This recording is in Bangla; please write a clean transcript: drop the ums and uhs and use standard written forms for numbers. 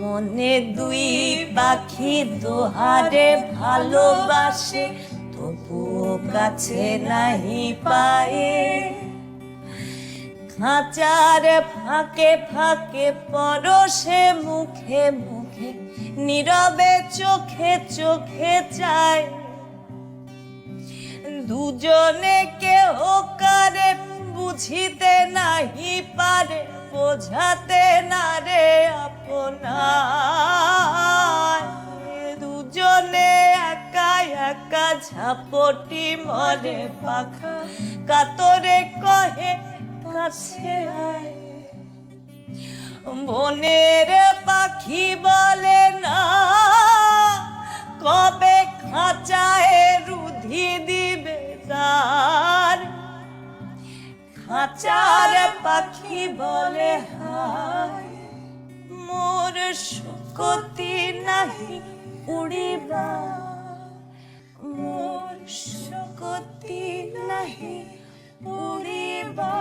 মনে দুই পাখি দোহারে ভালোবাসে, তবুও কাছে নাহি পায়ে। খাঁচার ফাঁকে ফাঁকে পরশে মুখে মুখে, নীরবে চোখে চোখে চায়। দুজনে কেহ কারে বুঝিতে নাহি পারে, বোঝাতে না রে আপনার। দুজনে একা একা ঝাপটি মরে পাখা, কাতরে কহে কাছে আয়। বনের পাখি বলে না কবে খাঁচায় রুধি দিবে তার। খাঁচার পাখি বলে হায়, মোর শক্তি নাহি উড়িবা, মোর শক্তি নাহি উড়িবা।